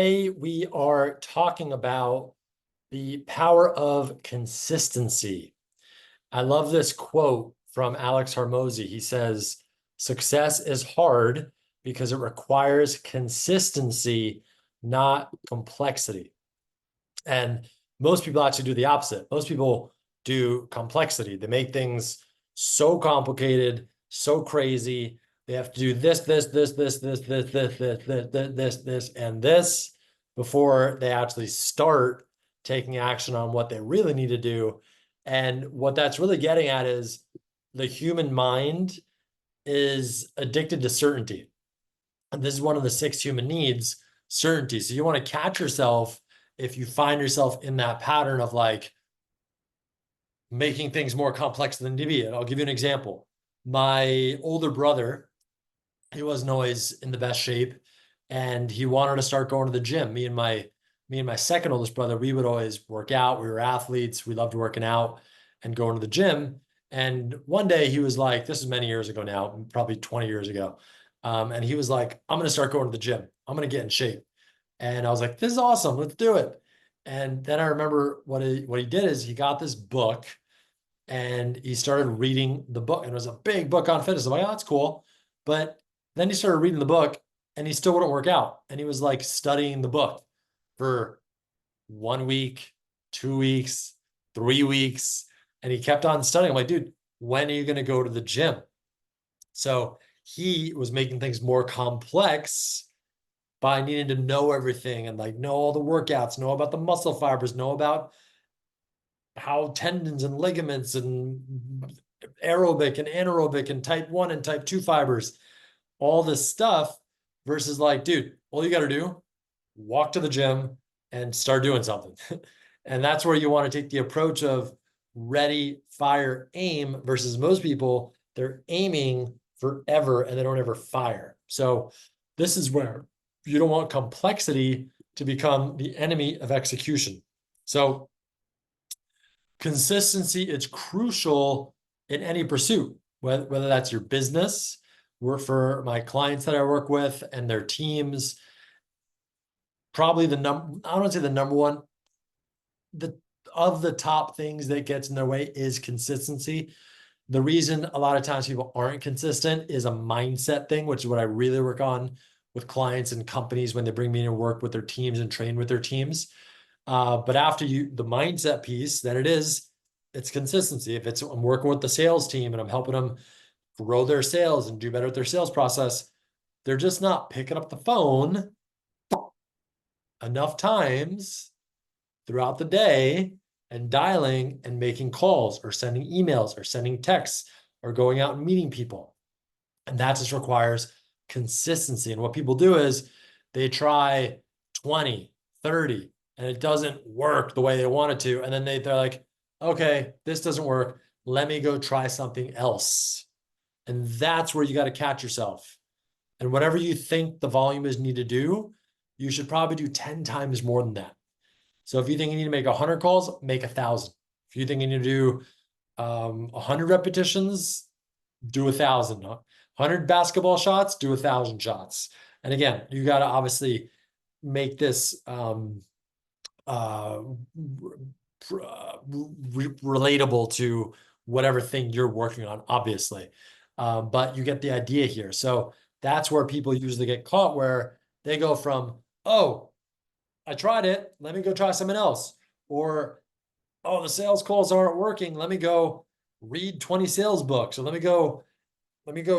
Today we are talking about the power of consistency. I love this quote from Alex Hormozi. He says, "Success is hard because it requires consistency, not complexity." And most people actually do the opposite. Most people do complexity. They make things so complicated, so crazy. They have to do this, and this before they actually start taking action on what they really need to do. And what that's really getting at is the human mind is addicted to certainty. And this is one of the 6 human needs, certainty. So you want to catch yourself if you find yourself in that pattern of like making things more complex than they be. I'll give you an example. My older brother, he wasn't always in the best shape, and he wanted to start going to the gym. Me and my second oldest brother, we would always work out. We were athletes. We loved working out and going to the gym. And one day he was like, this is many years ago now, probably 20 years ago. And he was like, I'm going to start going to the gym. I'm going to get in shape. And I was like, this is awesome. Let's do it. And then I remember what he did is he got this book and he started reading the book. And it was a big book on fitness. I'm like, oh, that's cool. But then he started reading the book and he still wouldn't work out. And he was like studying the book for 1 week, 2 weeks, 3 weeks. And he kept on studying. I'm like, dude, when are you going to go to the gym? So he was making things more complex by needing to know everything and like know all the workouts, know about the muscle fibers, know about how tendons and ligaments and aerobic and anaerobic and type 1 and type 2 fibers, all this stuff versus like, dude, all you got to do, walk to the gym and start doing something. And that's where you want to take the approach of ready, fire, aim versus most people, they're aiming forever and they don't ever fire. So this is where you don't want complexity to become the enemy of execution. So consistency is crucial in any pursuit, whether that's your business, work for my clients that I work with and their teams. Probably I don't want to say the number one, of the top things that gets in their way is consistency. The reason a lot of times people aren't consistent is a mindset thing, which is what I really work on with clients and companies when they bring me in and work with their teams and train with their teams. But after the mindset piece, then it's consistency. If I'm working with the sales team and I'm helping them grow their sales and do better at their sales process, they're just not picking up the phone enough times throughout the day and dialing and making calls or sending emails or sending texts or going out and meeting people. And that just requires consistency. And what people do is they try 20, 30, and it doesn't work the way they want it to. And then they're like, okay, this doesn't work. Let me go try something else. And that's where you got to catch yourself. And whatever you think the volume is need to do, you should probably do 10 times more than that. So if you think you need to make 100 calls, make 1,000. If you think you need to do 100 repetitions, do 1,000. 100 basketball shots, do 1,000 shots. And again, you got to obviously make this relatable to whatever thing you're working on, obviously. But you get the idea here. So that's where people usually get caught, where they go from, oh, I tried it, let me go try something else. Or, oh, the sales calls aren't working, let me go read 20 sales books, or let me go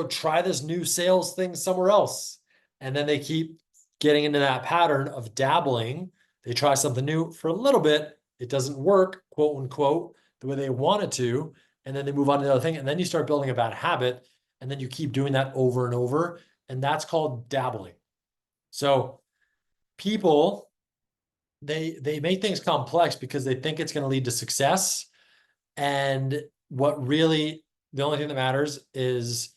try this new sales thing somewhere else. And then they keep getting into that pattern of dabbling. They try something new for a little bit, it doesn't work, quote unquote, the way they want it to, and then they move on to the other thing, and then you start building a bad habit, and then you keep doing that over and over, and that's called dabbling. So people, they make things complex because they think it's going to lead to success. And what really, the only thing that matters is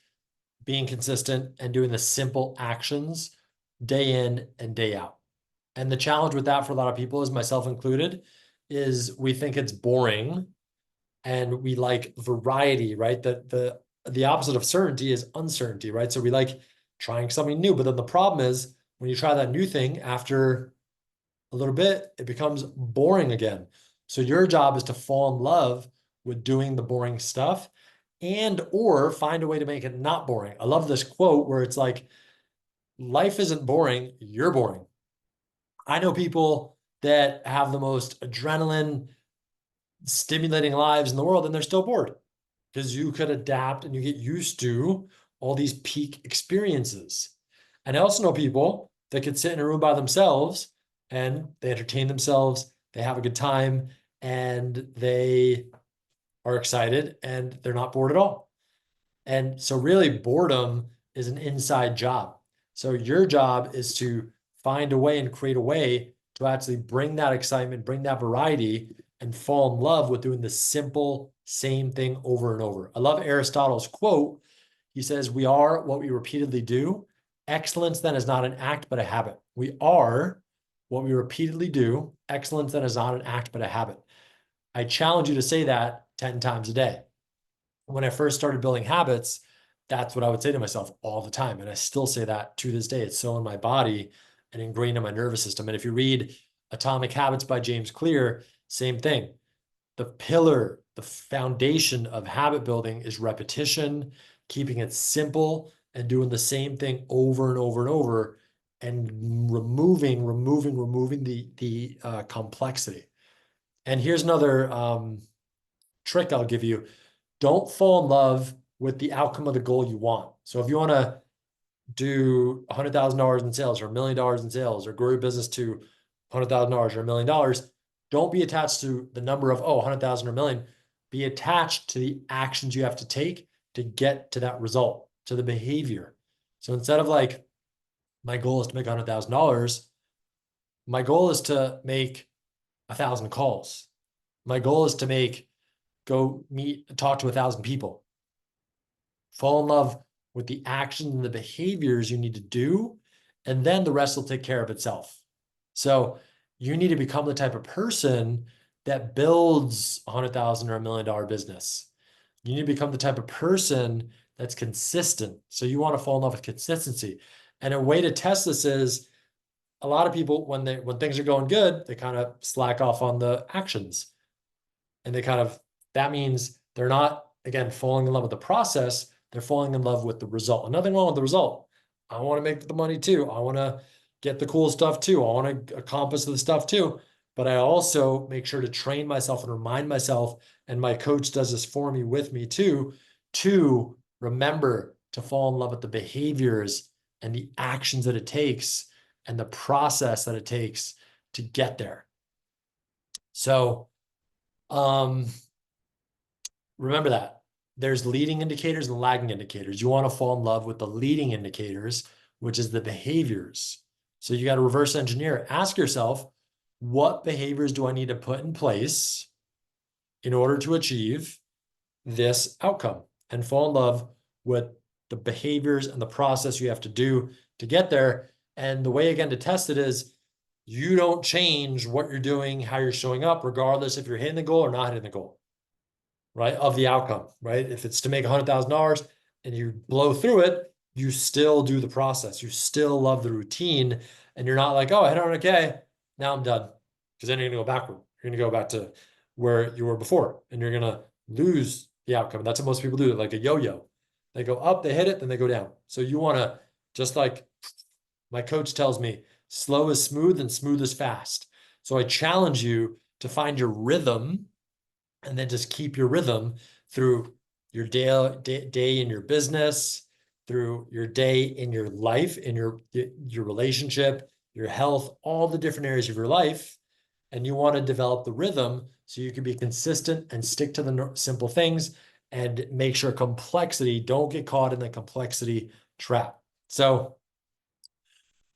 being consistent and doing the simple actions day in and day out. And the challenge with that for a lot of people, is myself included, is we think it's boring and we like variety, right? The opposite of certainty is uncertainty, right? So we like trying something new, but then the problem is when you try that new thing after a little bit, it becomes boring again. So your job is to fall in love with doing the boring stuff and or find a way to make it not boring. I love this quote where it's like, life isn't boring, you're boring. I know people that have the most adrenaline stimulating lives in the world and they're still bored because you could adapt and you get used to all these peak experiences. And I also know people that could sit in a room by themselves and they entertain themselves, they have a good time, and they are excited and they're not bored at all. And so, really, boredom is an inside job. So, your job is to find a way and create a way to actually bring that excitement, bring that variety, and fall in love with doing the simple same thing over and over. I love Aristotle's quote. He says, "We are what we repeatedly do. Excellence then is not an act, but a habit." We are what we repeatedly do. Excellence then is not an act, but a habit. I challenge you to say that 10 times a day. When I first started building habits, that's what I would say to myself all the time. And I still say that to this day. It's so in my body and ingrained in my nervous system. And if you read Atomic Habits by James Clear, same thing. The pillar, the foundation of habit building is repetition, keeping it simple and doing the same thing over and over and over and removing the complexity. And here's another trick I'll give you. Don't fall in love with the outcome of the goal you want. So if you want to do $100,000 in sales or $1 million in sales or grow your business to $100,000 or $1 million, don't be attached to the number of, 100,000 or a million. Be attached to the actions you have to take to get to that result, to the behavior. So instead of like, my goal is to make $100,000, my goal is to make 1,000 calls. My goal is to talk to 1,000 people. Fall in love with the actions and the behaviors you need to do, and then the rest will take care of itself. So you need to become the type of person that builds $100,000 or $1 million business. You need to become the type of person that's consistent. So you want to fall in love with consistency. And a way to test this is a lot of people, when things are going good, they kind of slack off on the actions. And that means they're not, again, falling in love with the process, they're falling in love with the result. Nothing wrong with the result. I want to make the money too. I want to get the cool stuff too. I want to accomplish the stuff too. But I also make sure to train myself and remind myself, and my coach does this for me, with me too, to remember to fall in love with the behaviors and the actions that it takes and the process that it takes to get there. So, remember that there's leading indicators and lagging indicators. You want to fall in love with the leading indicators, which is the behaviors. So you got to reverse engineer. Ask yourself, what behaviors do I need to put in place in order to achieve this outcome? And fall in love with the behaviors and the process you have to do to get there. And the way, again, to test it is you don't change what you're doing, how you're showing up, regardless if you're hitting the goal or not hitting the goal, right? Of the outcome, right? If it's to make $100,000 and you blow through it, you still do the process. You still love the routine. And you're not like, I hit 100K, now I'm done. Because then you're going to go backward. You're going to go back to where you were before. And you're going to lose the outcome. And that's what most people do, like a yo-yo. They go up, they hit it, then they go down. So you want to, just like my coach tells me, slow is smooth and smooth is fast. So I challenge you to find your rhythm and then just keep your rhythm through your day in your business, through your day in your life, in your relationship, your health, all the different areas of your life. And you want to develop the rhythm so you can be consistent and stick to the simple things and make sure don't get caught in the complexity trap. So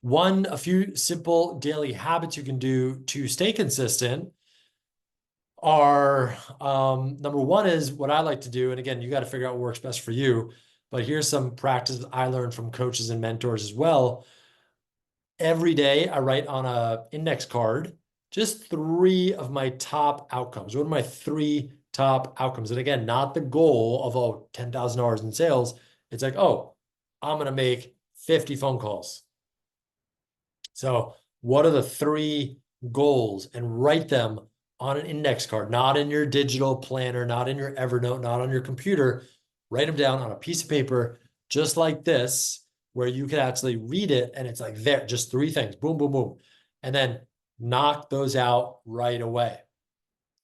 a few simple daily habits you can do to stay consistent are, number one is what I like to do. And again, you got to figure out what works best for you. But here's some practices I learned from coaches and mentors as well. Every day I write on an index card just 3 of my top outcomes. What are my 3 top outcomes? And again, not the goal of $10,000 in sales. It's like, I'm going to make 50 phone calls. So what are the 3 goals and write them on an index card, not in your digital planner, not in your Evernote, not on your computer. Write them down on a piece of paper, just like this, where you can actually read it and it's like there, just 3 things, boom, boom, boom. And then knock those out right away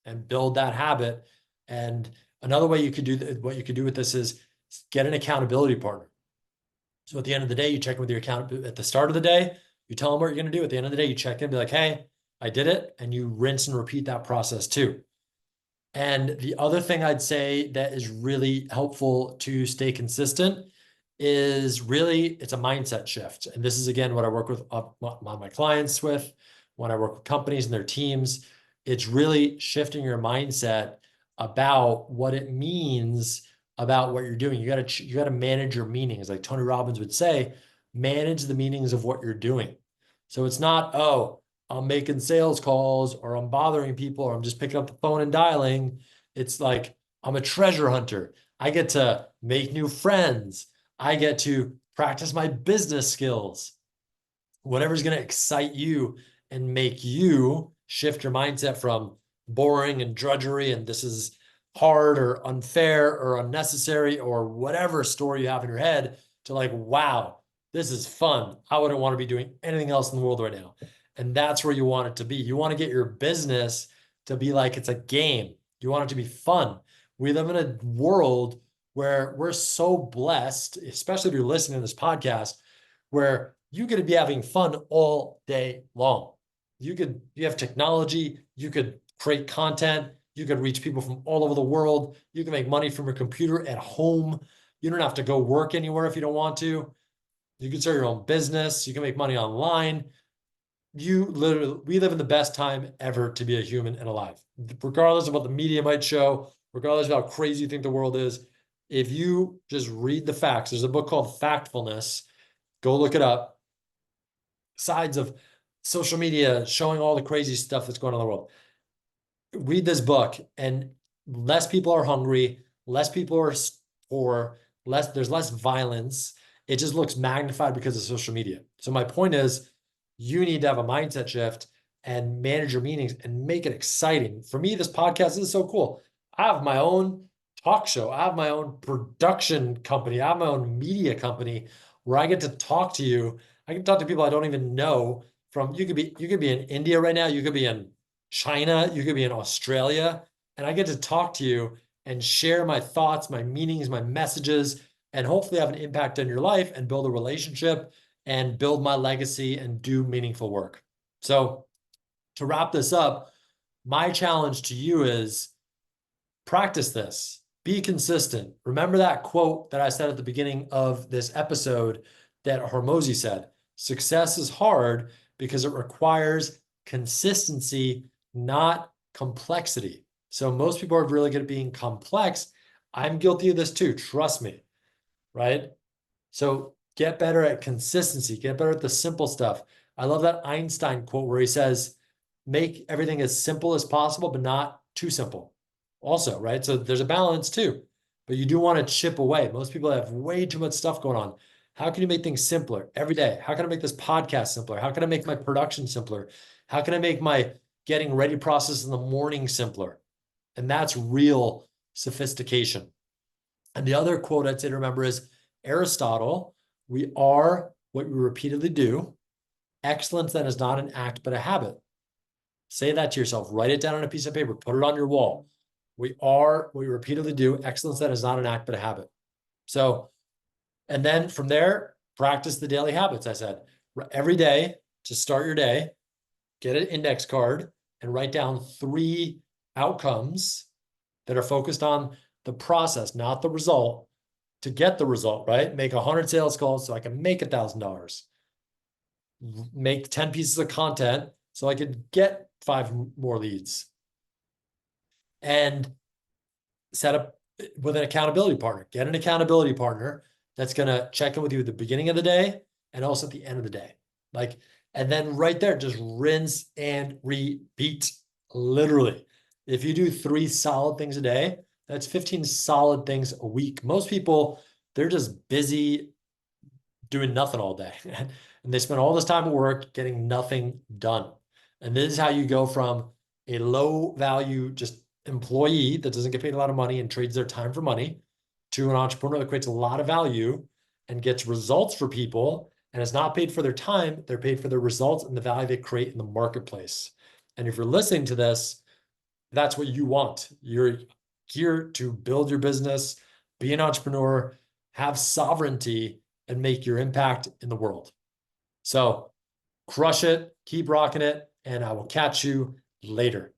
and build that habit. And another way you could do what you could do with this is get an accountability partner. So at the end of the day, you check in with your account at the start of the day, you tell them what you're going to do. At the end of the day, you check in, be like, hey, I did it. And you rinse and repeat that process too. And the other thing I'd say that is really helpful to stay consistent is really, it's a mindset shift. And this is, again, what I work with my clients with, when I work with companies and their teams. It's really shifting your mindset about what it means about what you're doing. You got to manage your meanings. Like Tony Robbins would say, manage the meanings of what you're doing. So it's not, oh, I'm making sales calls or I'm bothering people or I'm just picking up the phone and dialing. It's like, I'm a treasure hunter. I get to make new friends. I get to practice my business skills. Whatever's going to excite you and make you shift your mindset from boring and drudgery and this is hard or unfair or unnecessary or whatever story you have in your head to like, wow, this is fun. I wouldn't want to be doing anything else in the world right now. And that's where you want it to be. You want to get your business to be like it's a game. You want it to be fun. We live in a world where we're so blessed, especially if you're listening to this podcast, where you could be having fun all day long. You have technology, you could create content, you could reach people from all over the world, you can make money from your computer at home. You don't have to go work anywhere if you don't want to. You can start your own business, you can make money online. We live in the best time ever to be a human and alive. Regardless of what the media might show, regardless of how crazy you think the world is, if you just read the facts, there's a book called Factfulness. Go look it up. Sides of social media showing all the crazy stuff that's going on in the world. Read this book, and less people are hungry, less people are poor, there's less violence. It just looks magnified because of social media. So my point is, you need to have a mindset shift and manage your meetings and make it exciting. For me, this podcast is so cool. I have my own talk show. I have my own production company. I have my own media company where I get to talk to you. I can talk to people I don't even know from, you could be in India right now. You could be in China. You could be in Australia. And I get to talk to you and share my thoughts, my meanings, my messages, and hopefully have an impact on your life and build a relationship and build my legacy and do meaningful work. So to wrap this up, my challenge to you is practice this, be consistent. Remember that quote that I said at the beginning of this episode that Hormozi said, success is hard because it requires consistency, not complexity. So most people are really good at being complex. I'm guilty of this too, trust me, right? So get better at consistency, get better at the simple stuff. I love that Einstein quote where he says, make everything as simple as possible, but not too simple. Also, right? So there's a balance too, but you do want to chip away. Most people have way too much stuff going on. How can you make things simpler every day? How can I make this podcast simpler? How can I make my production simpler? How can I make my getting ready process in the morning simpler? And that's real sophistication. And the other quote I'd say to remember is Aristotle, we are what we repeatedly do. Excellence then is not an act, but a habit. Say that to yourself. Write it down on a piece of paper. Put it on your wall. We are what we repeatedly do. Excellence then is not an act, but a habit. So, and then from there, practice the daily habits. I said every day to start your day, get an index card and write down 3 outcomes that are focused on the process, not the result, to get the result, right? Make 100 sales calls so I can make $1,000. Make 10 pieces of content so I could get 5 more leads. And set up with an accountability partner. Get an accountability partner that's going to check in with you at the beginning of the day and also at the end of the day. Like, and then right there, just rinse and repeat, literally. If you do 3 solid things a day, that's 15 solid things a week. Most people, they're just busy doing nothing all day. And they spend all this time at work getting nothing done. And this is how you go from a low value, just employee that doesn't get paid a lot of money and trades their time for money to an entrepreneur that creates a lot of value and gets results for people and is not paid for their time. They're paid for their results and the value they create in the marketplace. And if you're listening to this, that's what you want. You're here to build your business, be an entrepreneur, have sovereignty, and make your impact in the world. So crush it, keep rocking it, and I will catch you later.